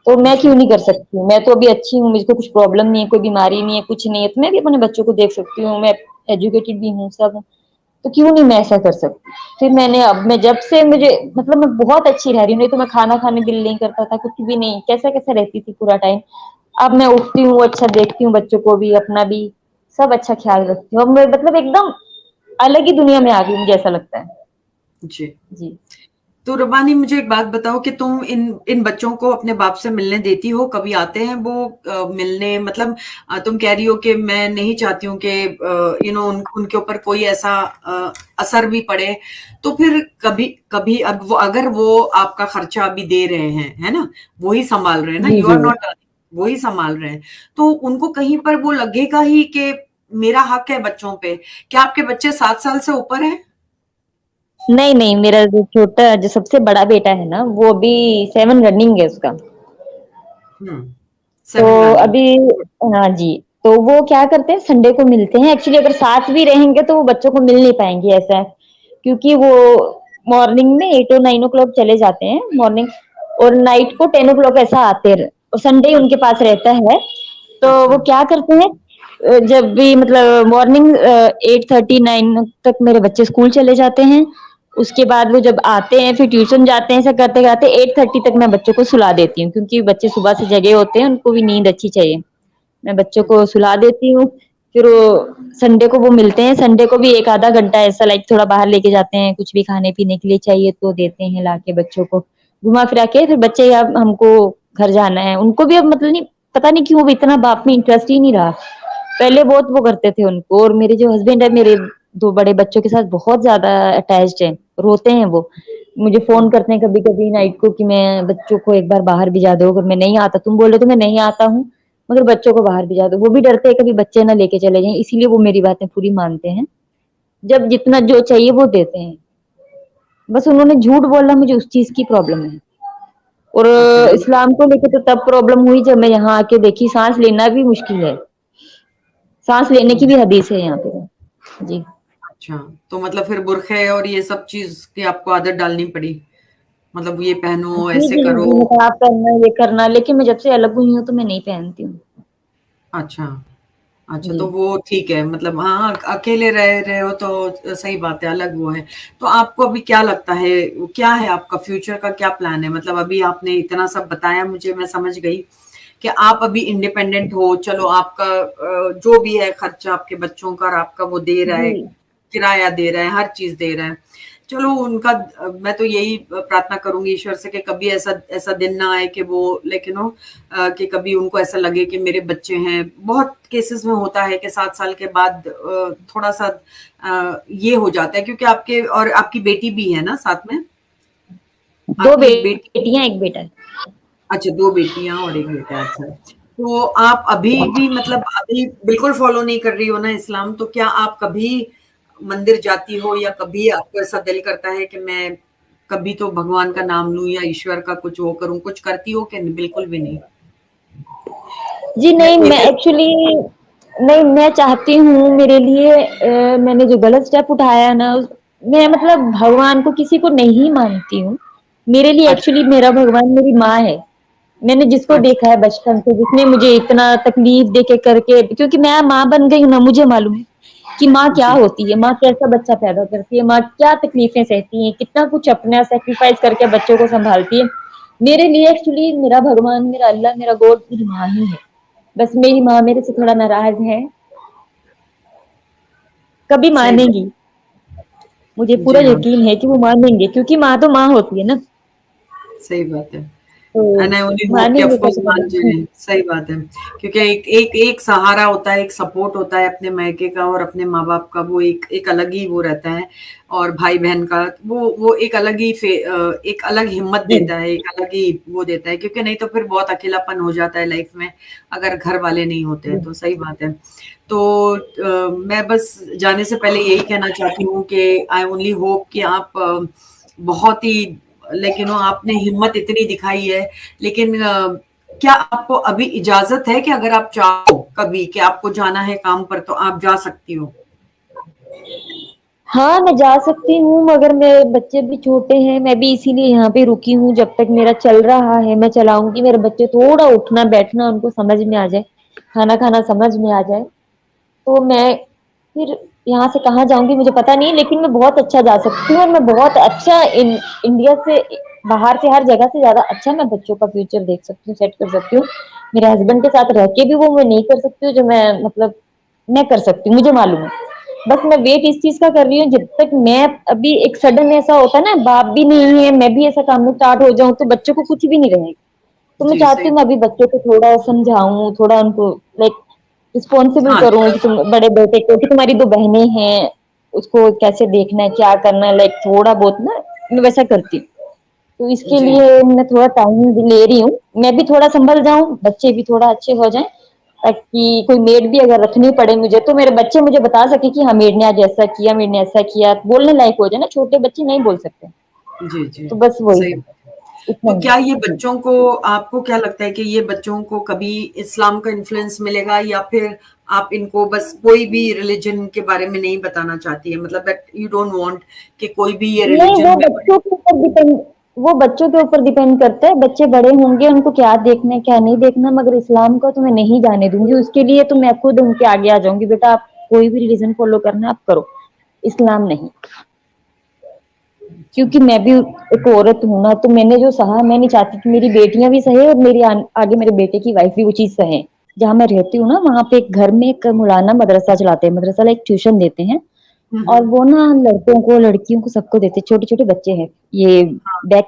तो मैं जी। क्यों नहीं कर सकती, मैं तो अभी अच्छी हूँ, मुझको कुछ प्रॉब्लम नहीं है, कोई बीमारी नहीं है, कुछ नहीं है, तो मैं भी अपने बच्चों को देख सकती हूँ, मैं एजुकेटेड भी हूँ सब, तो क्यों नहीं मैं ऐसा कर सकती। फिर मैंने, अब मैं जब से मुझे मतलब मैं बहुत अच्छी रह रही हूँ, नहीं तो मैं खाना खाने दिल नहीं करता था, कुछ भी नहीं, कैसा कैसा रहती थी पूरा टाइम। अब मैं उठती हूँ, अच्छा देखती हूँ, बच्चों को भी अपना भी सब अच्छा ख्याल रखती हूँ, अब मैं मतलब एकदम अलग ही दुनिया में आ गई, मुझे ऐसा लगता है। जी। जी। तो रबानी, मुझे एक बात बताओ कि तुम इन इन बच्चों को अपने बाप से मिलने देती हो? कभी आते हैं वो मिलने? मतलब तुम कह रही हो कि मैं नहीं चाहती हूँ कि उनके ऊपर कोई ऐसा असर भी पड़े। तो फिर कभी कभी अब वो, अगर वो आपका खर्चा अभी दे रहे हैं, है ना, वही संभाल रहे हैं ना, जी यू जी। आर नॉट अर्निंग, वही संभाल रहे हैं, तो उनको कहीं पर वो लगेगा ही कि मेरा हक है बच्चों पे। क्या आपके बच्चे 7 साल से ऊपर हैं? नहीं नहीं, मेरा जो छोटा, जो सबसे बड़ा बेटा है ना, वो अभी 7 रनिंग है उसका। हम्म। तो 7 रनिंग। अभी, हाँ जी, तो वो क्या करते हैं, संडे को मिलते हैं। एक्चुअली अगर साथ भी रहेंगे तो वो बच्चों को मिल नहीं पाएंगे, ऐसा है, क्योंकि वो मॉर्निंग में 8 और 9 o'clock चले जाते हैं मॉर्निंग, और नाइट को 10 o'clock ऐसा आते हैं, और संडे उनके पास रहता है। तो अच्छा। वो क्या करते हैं, जब भी मतलब मॉर्निंग 8:30 9 तक मेरे बच्चे स्कूल चले जाते हैं, उसके बाद वो जब आते हैं फिर ट्यूशन जाते हैं, ऐसा करते करते 8:30 तक मैं बच्चों को सुला देती हूँ, क्योंकि बच्चे सुबह से जगे होते हैं, उनको भी नींद अच्छी चाहिए। मैं बच्चों को सुला देती हूँ, फिर वो संडे को वो मिलते हैं, संडे को भी एक आधा घंटा ऐसा लाइक थोड़ा बाहर लेके जाते हैं, कुछ भी खाने पीने के लिए चाहिए तो देते हैं लाके बच्चों को, घुमा फिरा के फिर बच्चे, अब हमको घर जाना है, उनको भी अब मतलब नहीं, पता नहीं क्यों अब इतना बाप में इंटरेस्ट ही नहीं रहा। पहले बहुत वो करते थे उनको, और मेरे जो हस्बैंड है मेरे 2 बड़े बच्चों के साथ बहुत ज्यादा अटैच्ड है, रोते हैं वो, मुझे फोन करते हैं कभी कभी नाइट को कि मैं बच्चों को एक बार बाहर भिजा दो, अगर मैं नहीं आता, तुम बोले तो मैं नहीं आता हूँ, मगर बच्चों को बाहर भिजा दो। वो भी डरते हैं कभी बच्चे ना लेके चले जाएं, इसीलिए वो मेरी बातें पूरी मानते हैं, जब जितना जो चाहिए वो देते हैं। बस उन्होंने झूठ बोला, मुझे उस चीज की प्रॉब्लम है। और अच्छा। इस्लाम को लेके तो तब प्रॉब्लम हुई जब मैं यहाँ आके देखी, सांस लेना भी मुश्किल है, सांस लेने की भी हदीस है यहाँ पे। जी। अच्छा, तो मतलब फिर बुरखे और ये सब चीज की आपको आदत डालनी पड़ी? मतलब ये पहनो, जी ऐसे जी करो? जी, नकाब पहनना, ये करना, लेकिन मैं जब से अलग हुई हूँ तो मैं नहीं पहनती हूँ। अच्छा। अच्छा, जी। तो वो ठीक है, मतलब हाँ, अकेले रह रहे हो तो सही बात है, अलग वो है। तो आपको अभी क्या लगता है, क्या है आपका फ्यूचर का क्या प्लान है? मतलब अभी आपने इतना सब बताया मुझे, मैं समझ गई कि आप अभी इंडिपेंडेंट हो, चलो आपका जो भी है खर्चा आपके बच्चों का, और आपका वो दे रहा है, जी। किराया दे रहा है, हर चीज दे रहा है। चलो उनका, मैं तो यही प्रार्थना करूंगी ईश्वर से कि कभी ऐसा ऐसा दिन ना आए कि वो, लेकिन कि कभी उनको ऐसा लगे कि मेरे बच्चे हैं। बहुत केसेस में होता है कि 7 साल के बाद थोड़ा सा ये हो जाता है, क्योंकि आपके और आपकी बेटी भी है ना साथ में? दो आपकी एक बेटी? बेटियां एक बेटा है। अच्छा, 2 बेटियाँ और 1 बेटा है, अच्छा। तो आप अभी भी, मतलब अभी बिल्कुल फ़ॉलो नहीं कर रही हो ना इस्लाम, तो क्या आप कभी मंदिर जाती हो या कभी आपको ऐसा दिल करता है कि मैं कभी तो भगवान का नाम लूँ या ईश्वर का कुछ वो करूँ, कुछ करती हो कि बिल्कुल भी नहीं? जी या नहीं, कोई मैं एक्चुअली नहीं, मैं चाहती हूँ मेरे लिए मैंने जो गलत स्टेप उठाया है ना, मैं मतलब भगवान को किसी को नहीं मानती हूँ। मेरे लिए अच्छा, एक्चुअली मेरा भगवान मेरी माँ है। मैंने जिसको अच्छा, देखा है बचपन से, जिसने मुझे इतना तकलीफ दे के करके, क्योंकि मैं माँ बन गई हूँ ना, मुझे मालूम है कि माँ क्या जी, होती है, माँ कैसा बच्चा पैदा करती है, माँ क्या तकलीफें सहती है, कितना कुछ अपना सेक्रीफाइस करके बच्चों को संभालती है। मेरे लिए एक्चुअली मेरा भगवान, मेरा अल्लाह, मेरा गॉड मेरी माँ ही है। बस मेरी माँ मेरे से थोड़ा नाराज है, कभी सही बात मानेगी, मुझे पूरा जी हाँ, यकीन है कि वो मानेंगे, क्योंकि माँ तो माँ होती है ना। सही बात है। तो एंड आई ओनली होप कि ऑफ मानेंगे कोर्स कैसे मान पता। जाएँ, सही बात है। क्योंकि एक एक एक सहारा होता है, एक सपोर्ट होता है अपने मायके का और अपने माँ-बाप का, वो एक अलग ही वो रहता है और भाई-बहन का वो एक अलग ही एक अलग हिम्मत जी देता है, एक अलग ही वो देता है क्योंकि नहीं तो फिर बहुत अकेलापन हो जाता है लाइफ में, अगर घर वाले नहीं होते हैं, जी तो सही बात है। तो मैं बस जाने से पहले यही कहना चाहती हूँ कि आई ओनली होप कि आप बहुत ही लाइक आपने हिम्मत इतनी दिखाई है लेकिन क्या आपको अभी इजाजत है कि अगर आप चाहो कभी कि आपको जाना है काम पर तो आप जा सकती हो? हाँ, मैं जा सकती हूँ, मगर मेरे बच्चे भी छोटे हैं, मैं भी इसीलिए यहाँ पे रुकी हूँ, जब तक मेरा चल रहा है मैं चलाऊंगी। मेरे बच्चे थोड़ा उठना बैठना उनको समझ में आ जाए, खाना खाना समझ में आ जाए, तो मैं फिर यहाँ से कहाँ जाऊंगी मुझे पता नहीं, लेकिन मैं बहुत अच्छा जा सकती हूँ, और मैं बहुत अच्छा इंडिया से बाहर से हर जगह से ज्यादा अच्छा मैं बच्चों का फ्यूचर देख सकती हूँ, सेट कर सकती हूँ। मेरे हस्बैंड के साथ रह के भी वो मैं नहीं कर सकती हूँ जो मैं मतलब मैं कर सकती हूँ, मुझे मालूम है। बस मैं वेट इस चीज का कर रही हूँ, जब तक मैं अभी एक सडन ऐसा होता है ना, बाप भी नहीं है, मैं भी ऐसा काम में स्टार्ट हो जाऊं तो बच्चों को कुछ भी नहीं रहेगा। तो मैं जी, चाहती सही हूँ मैं अभी बच्चों को थोड़ा समझाऊं, थोड़ा उनको लाइक रिस्पॉन्सिबल हाँ, करूं, कि थोड़ा-सा तुम बड़े बेटे को, कि तुम्हारी दो बहनें हैं, उसको कैसे देखना है, क्या करना है, लाइक थोड़ा बहुत ना मैं वैसा करती हूँ। तो इसके जी, लिए मैं थोड़ा टाइम ले रही हूँ, मैं भी थोड़ा संभल जाऊं, बच्चे भी थोड़ा अच्छे हो जाएं, ताकि कोई मेड भी अगर रखनी पड़े मुझे, तो मेरे बच्चे मुझे बता सके कि हाँ मेड ने आज ऐसा किया, मेड ने ऐसा किया, बोलने लायक हो जाए ना, छोटे बच्चे नहीं बोल सकते। जी, जी, तो बस वही सही। इतना तो ही। क्या ये जी बच्चों को आपको क्या लगता है कि ये बच्चों को कभी इस्लाम का इन्फ्लुएंस मिलेगा या फिर आप इनको बस कोई भी रिलीजन के बारे में नहीं बताना चाहती है मतलब दैट यू डोंट वांट कि कोई भी ये नहीं, रिलीजन वो में बच्चों के ऊपर डिपेंड, वो बच्चों के ऊपर डिपेंड करता है, बच्चे बड़े होंगे उनको क्या देखना है क्या नहीं देखना, मगर इस्लाम को तो मैं नहीं जाने दूंगी, उसके लिए तो मैं खुद उनके आगे आ जाऊंगी, बेटा आप कोई भी रिलीजन फॉलो करना है आप करो, इस्लाम नहीं। अच्छा क्योंकि मैं भी एक औरत हूँ ना, तो मैंने जो सहा, मैं नहीं चाहती कि मेरी बेटियां भी सहे और मेरी आगे मेरे बेटे की वाइफ भी वो चीज सहे। जहाँ मैं रहती हूँ ना, वहां पे एक घर में एक मौलाना मदरसा चलाते हैं, मदरसा लाइक ट्यूशन देते हैं, और हम्म वो ना लड़कों को लड़कियों को सबको देते, छोटे छोटे बच्चे हैं ये, हाँ बैक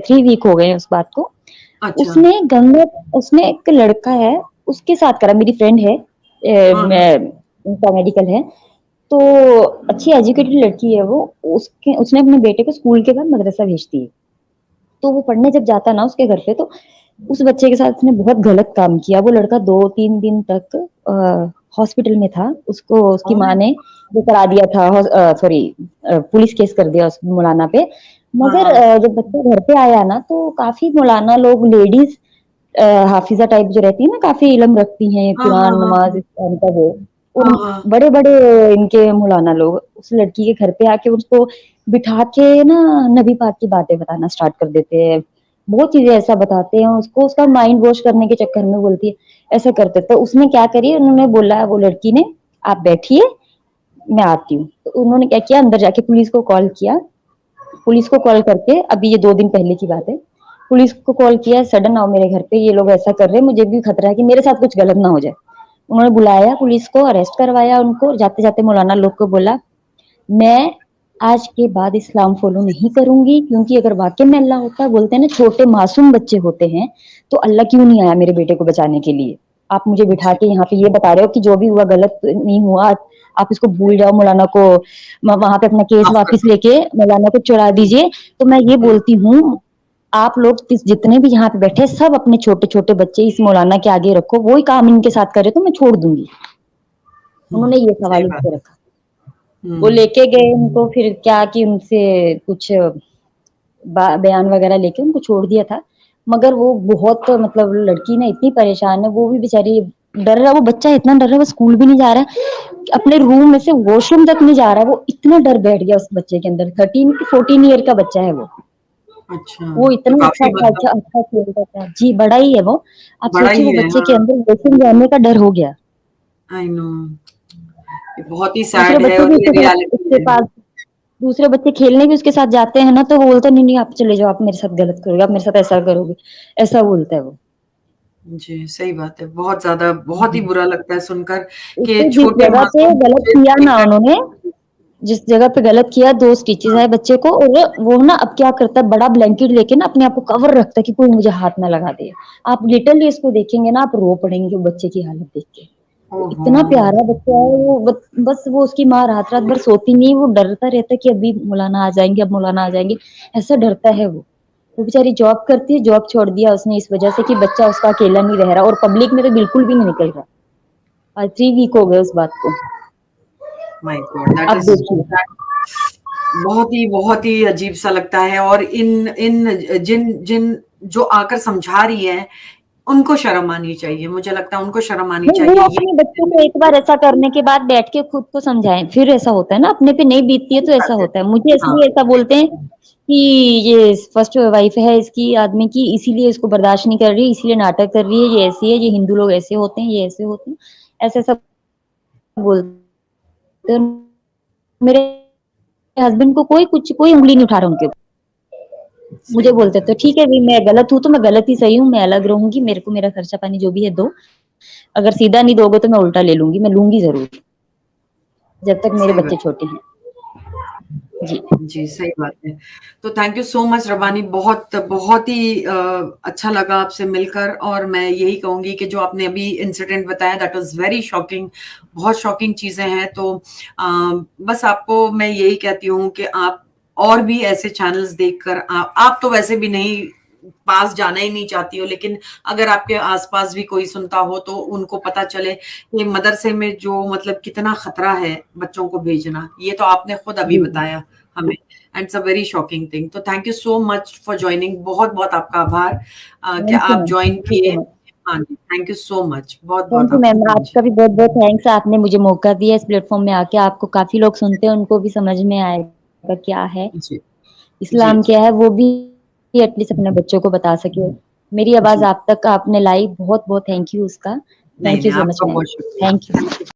थ्री वीक हो गए हैं उस बात को। अच्छा उसने गंगा, उसने एक लड़का है उसके साथ करा, मेरी फ्रेंड है, हाँ हाँ मैं उनका मेडिकल है, तो अच्छी एजुकेटेड लड़की है वो, उसके उसने अपने बेटे को स्कूल के बाद मदरसा भेज दी। तो वो पढ़ने जब जाता ना उसके घर पे, तो उस बच्चे के साथ उसने बहुत गलत काम किया। वो लड़का 2-3 दिन तक हॉस्पिटल में था, उसको उसकी ओह माँ ने वो करा दिया था, सॉरी पुलिस केस कर दिया उस मौलाना पे। हाँ मगर हाँ जब बच्चा घर पे आया ना, तो काफी मौलाना लोग, लेडीज हाफिजा टाइप जो रहती है ना, काफी इल्म रखती हैं, हाँ हाँ कुरान हाँ नमाज इनका वो, हाँ उन हाँ बड़े बड़े इनके मौलाना लोग उस लड़की के घर पे आके उसको बिठा के ना नबी पाक की बातें बताना स्टार्ट कर देते हैं, बहुत चीजें ऐसा बताते हैं उसको, उसका माइंड वॉश करने के चक्कर में बोलती है ऐसा करते। तो उसने क्या करी, उन्होंने बोला, वो लड़की ने, आप बैठिए मैं आती हूँ। तो उन्होंने क्या किया, अंदर जाके पुलिस को कॉल किया, पुलिस को कॉल करके, अभी ये 2 दिन पहले की बात है, पुलिस को कॉल किया, सडन आओ मेरे घर पे, ये लोग ऐसा कर रहे हैं, मुझे भी खतरा है कि मेरे साथ कुछ गलत ना हो जाए। उन्होंने बुलाया पुलिस को, अरेस्ट करवाया उनको, जाते जाते मौलाना लोग को बोला, मैं आज के बाद इस्लाम फॉलो नहीं करूंगी, क्योंकि अगर वाकई में अल्लाह होता है, बोलते हैं ना छोटे मासूम बच्चे होते हैं, तो अल्लाह क्यों नहीं आया मेरे बेटे को बचाने के लिए। आप मुझे बिठा जी के यहाँ पे ये बता रहे हो कि जो भी हुआ गलत नहीं हुआ, आप इसको भूल जाओ, मौलाना को वहां पे अपना केस माफ कर वापिस दो लेके मौलाना को चढ़ा हम्म, दीजिए। तो मैं ये हम्म, बोलती हूँ, आप लोग जितने भी यहाँ पे बैठे हैं, सब अपने छोटे छोटे बच्चे इस मौलाना के आगे रखो, वही काम इनके साथ करे तो मैं छोड़ दूंगी। उन्होंने ये सही सवाल उठ बात के है रखा। वो हुँ। लेके गए उनको, फिर क्या कि उनसे कुछ बयान वगैरह लेके उनको छोड़ दिया था। मगर वो बहुत मतलब लड़की ना इतनी परेशान है, वो भी बेचारी डर रहा है, वो बच्चा इतना डर रहा है, वो स्कूल भी नहीं जा रहा है, अपने रूम में से वॉशरूम तक नहीं जा रहा है, वो इतना डर बैठ गया उस बच्चे के अंदर। 13 की 14 ईयर का बच्चा है वो। अच्छा, वो तो इतना अच्छा काफ़ी अच्छा मतलब अच्छा अच्छा खेलता था जी, बड़ा ही है वो। आप बड़ा सोचिए ही वो है, बच्चे के हाँ, अंदर वॉशरूम जाने का डर हो गया। I know. ये बहुत ही दूसरे सैड है बच्चे और भी ये उसके साथ रियलिटी उसके है। पास दूसरे बच्चे खेलने भी उसके साथ जाते हैं ना, तो वो बोलता है नहीं नहीं आप चले जाओ, आप मेरे साथ गलत करोगे, आप मेरे साथ ऐसा करोगे, ऐसा बोलता है वो। जी, सही बात है। बहुत ज़्यादा बहुत ही बुरा लगता है सुनकर कि उसको जिस छोटे जगह पे मासूम गलत बच्चे किया ना देखकर उन्होंने, जिस जगह पे गलत किया, 2 स्टिचेस हाँ, आए बच्चे को, और वो ना अब क्या करता है, बड़ा ब्लैंकेट लेके ना अपने आप को कवर रखता है कि कोई मुझे हाथ ना लगा दे। आप लिटरली इसको देखेंगे ना, आप रो पड़ेंगे वो बच्चे की हालत देख के। वो ओहो! इतना प्यारा बच्चा है वो, बस वो उसकी माँ रात-रात भर सोती नहीं है, वो डरता रहता है कि अभी मौलाना आ जाएँगे, अब मौलाना आ जाएँगे, ऐसा डरता है वो। वो बेचारी जॉब करती है, जॉब छोड़ दिया उसने इस वजह से कि बच्चा उसका अकेला नहीं रह रहा, और पब्लिक में तो बिल्कुल भी नहीं निकल रहा। आज 3 वीक हो गए उस बात को। माय गॉड दैट अब इज़ देखिए। बहुत ही अजीब-सा लगता है और इन इन जिन जिन जो आकर समझा रही हैं, उनको शर्म आनी चाहिए। मुझे लगता है उनको शर्म आनी नहीं, वो चाहिए ये अपने बच्चों को एक बार ऐसा करने के बाद बैठ के खुद को समझाएँ, फिर ऐसा होता है ना, अपने पे नहीं बीतती है तो ऐसा बात है। होता है। मुझे हाँ, इसलिए ऐसा बोलते हैं कि ये फर्स्ट वाइफ है इसकी आदमी की, इसीलिए इसको बर्दाश्त नहीं कर रही, इसीलिए नाटक कर रही है, ये ऐसी है, ये हिंदू लोग ऐसे होते हैं, ये ऐसे होते हैं, ऐसा-ऐसा बोलते हैं। मेरे हस्बैंड को कोई उँगली नहीं उठा रहा उनके ऊपर। सही मुझे बोलते बात हैं, है। तो ठीक है भई मैं गलत हूँ, तो मैं गलत ही सही हूँ, मैं अलग रहूँगी, मेरे को मेरा खर्चा-पानी जो भी है दो। अगर सीधा नहीं दोगे तो मैं उल्टा ले लूँगी, मैं लूँगी ज़रूर, जब तक मेरे सही बात बच्चे छोटे हैं। जी। जी, सही बात है। तो थैंक यू सो मच रबानी बहुत बहुत ही अच्छा लगा आपसे मिलकर और मैं यही कहूँगी कि जो आपने अभी इंसिडेंट बताया दैट वाज़ वेरी शॉकिंग बहुत शॉकिंग चीज़ें हैं तो बस आपको मैं यही कहती हूँ कि आप और भी ऐसे चैनल्स देखकर आप तो वैसे भी नहीं पास जाना ही नहीं चाहती हो लेकिन अगर आपके आस-पास भी कोई सुनता हो तो उनको पता चले कि मदरसे में जो मतलब कितना खतरा है बच्चों को भेजना। ये तो आपने खुद अभी जी, बताया हमें and it's a very shocking thing तो thank you so much for joining बहुत-बहुत आपका आभार कि थैंक यू आप मैम, जॉइन थैंक यू किए। So much. हाँ जी, thank you so much thank बहुत-बहुत यू आपका मैम, जी, आपका भी बहुत-बहुत थैंक्स, आपने मुझे मौका दिया इस प्लेटफ़ॉर्म में आके, आपको काफ़ी लोग सुनते हैं, उनको भी समझ में आएगा क्या है, जी, जी, इस्लाम जी, क्या है, वो भी एटलीस्ट अपने बच्चों को बता सके। मेरी आवाज़ जी। आप तक आपने लाई, बहुत-बहुत थैंक यू उसका। नहीं, थैंक नहीं यू सो मच आपका मैम। बहुत शुक्रिया। Thank you. Thank you.